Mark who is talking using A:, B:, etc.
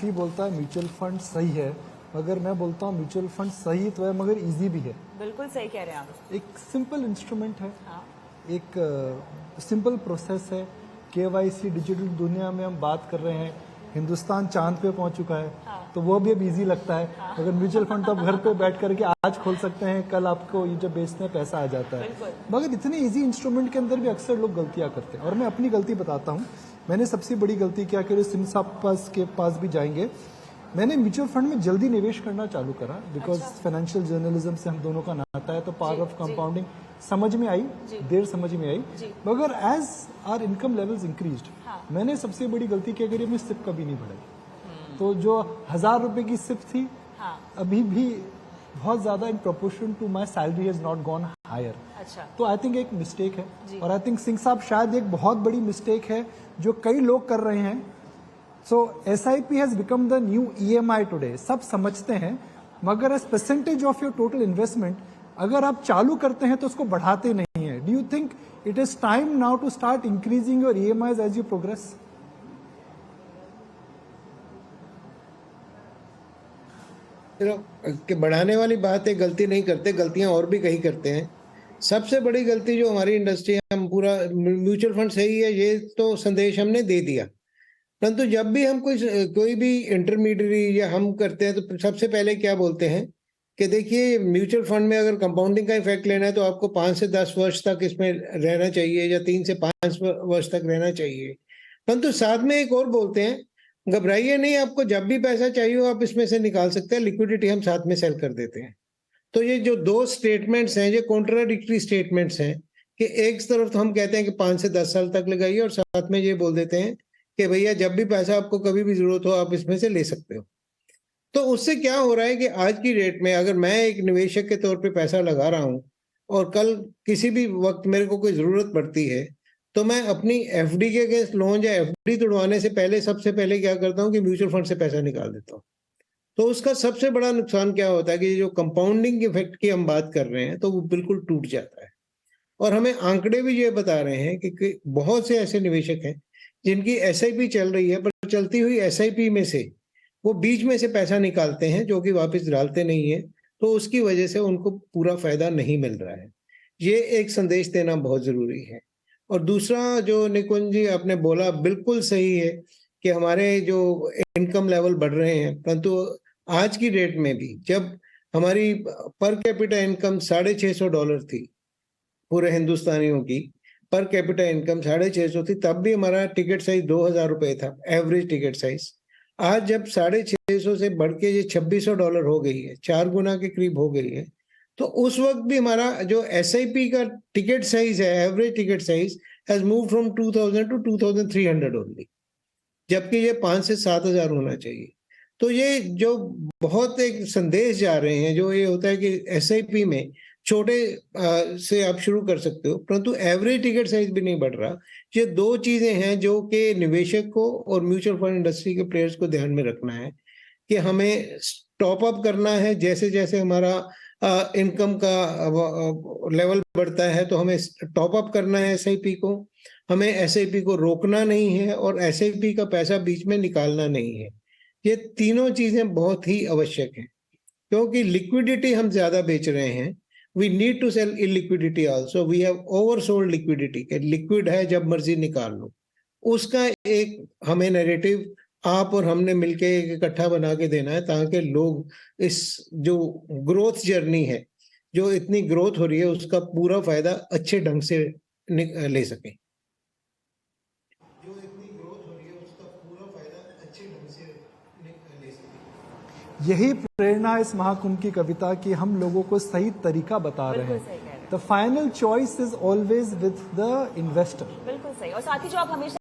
A: भी बोलता है म्यूचुअल फंड सही है, मगर मैं बोलता हूँ म्यूचुअल फंड सही तो है मगर इजी भी है।
B: बिल्कुल सही कह रहे हैं आप।
A: एक सिंपल इंस्ट्रूमेंट है,
B: हाँ।
A: एक सिंपल प्रोसेस है। केवाईसी डिजिटल दुनिया में हम बात कर रहे हैं, हिंदुस्तान चांद पे पहुंच चुका है।
B: हाँ।
A: तो वो भी अब इजी लगता है। अगर म्यूचुअल फंड तो आप घर पे बैठ करके आज खोल सकते हैं, कल आपको ये जब बेचते हैं पैसा आ जाता है। मगर इतने इजी इंस्ट्रूमेंट के अंदर भी अक्सर लोग गलतियां करते हैं, और मैं अपनी गलती बताता हूँ। मैंने सबसे बड़ी गलती क्या करी, सिम साहब के पास भी जाएंगे, मैंने म्यूचुअल फंड में जल्दी निवेश करना चालू करा। बिकॉज फाइनेंशियल जर्नलिज्म से हम दोनों का नाता है, तो पावर ऑफ कंपाउंडिंग समझ में आई, देर समझ में आई। मगर as are income levels increased, मैंने सबसे बड़ी गलती क्या करी, मैं सिप कभी नहीं बढ़ाई। तो जो 1000 रुपए की सिप थी, अभी भी बहुत ज्यादा in proportion to my salary has not gone higher. तो आई थिंक एक मिस्टेक है, और आई थिंक सिंह साहब शायद एक बहुत बड़ी मिस्टेक है जो कई लोग कर रहे हैं। So SIP has become the new EMI today. सब समझते हैं, मगर as percentage of your total investment अगर आप चालू करते हैं तो उसको बढ़ाते नहीं है। Do you think it is time now to start increasing your EMIs as you progress?
C: कि बढ़ाने वाली बात है, गलती नहीं करते, गलतियां और भी कहीं करते हैं। सबसे बड़ी गलती जो हमारी इंडस्ट्री है, हम पूरा म्यूचुअल फंड सही है ये तो संदेश हमने दे दिया, परंतु जब भी हम कोई भी इंटरमीडियरी या हम करते हैं तो सबसे पहले क्या बोलते हैं कि देखिए म्यूचुअल फंड में अगर कंपाउंडिंग का इफेक्ट लेना है तो आपको 5 से 10 वर्ष तक इसमें रहना चाहिए, या 3 से 5 वर्ष तक रहना चाहिए। परंतु साथ में एक और बोलते हैं, घबराइए नहीं, आपको जब भी पैसा चाहिए हो आप इसमें से निकाल सकते हैं, लिक्विडिटी हम साथ में सेल कर देते हैं। तो ये जो दो स्टेटमेंट्स हैं, ये कॉन्ट्राडिक्टरी स्टेटमेंट्स हैं कि एक तरफ तो हम कहते हैं कि 5 से 10 साल तक लगाइए, और साथ में ये बोल देते हैं कि भैया जब भी पैसा आपको कभी भी जरूरत हो आप इसमें से ले सकते हो। तो उससे क्या हो रहा है कि आज की डेट में अगर मैं एक निवेशक के तौर पे पैसा लगा रहा हूं और कल किसी भी वक्त मेरे को कोई जरूरत पड़ती है, तो मैं अपनी FD के अगेंस्ट लोन या FD तोड़वाने से पहले सबसे पहले क्या करता हूं कि म्यूचुअल फंड से पैसा निकाल देता हूं। तो उसका सबसे बड़ा नुकसान क्या होता है कि जो कंपाउंडिंग इफेक्ट की हम बात कर रहे हैं तो वो बिल्कुल टूट जाता है। और हमें आंकड़े भी ये बता रहे हैं कि बहुत से ऐसे निवेशक हैं जिनकी SIP चल रही है, पर चलती हुई SIP में से वो बीच में से पैसा निकालते हैं जो कि वापस डालते नहीं है, तो उसकी वजह से उनको पूरा फायदा नहीं मिल रहा है। ये एक संदेश देना बहुत जरूरी है। और दूसरा जो निकुंज जी आपने बोला बिल्कुल सही है कि हमारे जो इनकम लेवल बढ़ रहे हैं, परंतु आज की डेट में भी जब हमारी पर कैपिटा इनकम $650 थी, पूरे हिंदुस्तानियों की पर कैपिटा इनकम 650 थी, तब भी हमारा टिकट साइज 2000 रुपए था, एवरेज टिकट साइज। आज जब 650 से बढ़ के ये $2600 हो गई है, 4 गुना के करीब हो गई है, तो उस वक्त भी हमारा जो SIP का टिकट साइज है, average ticket size has move from 2000 to 2300 only, जबकि ये 5 से 7000 होना चाहिए। तो ये जो बहुत एक संदेश जा रहे हैं, जो ये होता है कि SIP में छोटे से आप शुरू कर सकते हो, परंतु एवरेज टिकट साइज भी नहीं बढ़ रहा। ये दो चीजें हैं जो कि निवेशक को और म्यूचुअल फंड इंडस्ट्री के प्लेयर्स को ध्यान में रखना है कि हमें टॉप अप करना है। जैसे जैसे हमारा इनकम का लेवल बढ़ता है तो हमें टॉप अप करना है SIP को, हमें SIP को रोकना नहीं है, और SIP का पैसा बीच में निकालना नहीं है। ये तीनों चीजें बहुत ही आवश्यक हैं, क्योंकि लिक्विडिटी हम ज्यादा बेच रहे हैं। We need to sell illiquidity also. We have oversold liquidity. Liquid है, जब मर्जी निकाल लो। उसका एक हमें नैरेटिव आप और हमने मिलके इकट्ठा बना के देना है, ताकि लोग इस जो ग्रोथ जर्नी है, जो इतनी ग्रोथ हो रही है, उसका पूरा फायदा अच्छे ढंग से ले सकें।
A: यही प्रेरणा इस महाकुंभ की कविता की हम लोगों को सही तरीका बता रहे हैं। The final choice is always with the investor.
B: बिल्कुल सही। और साथ ही जो आप हमेशा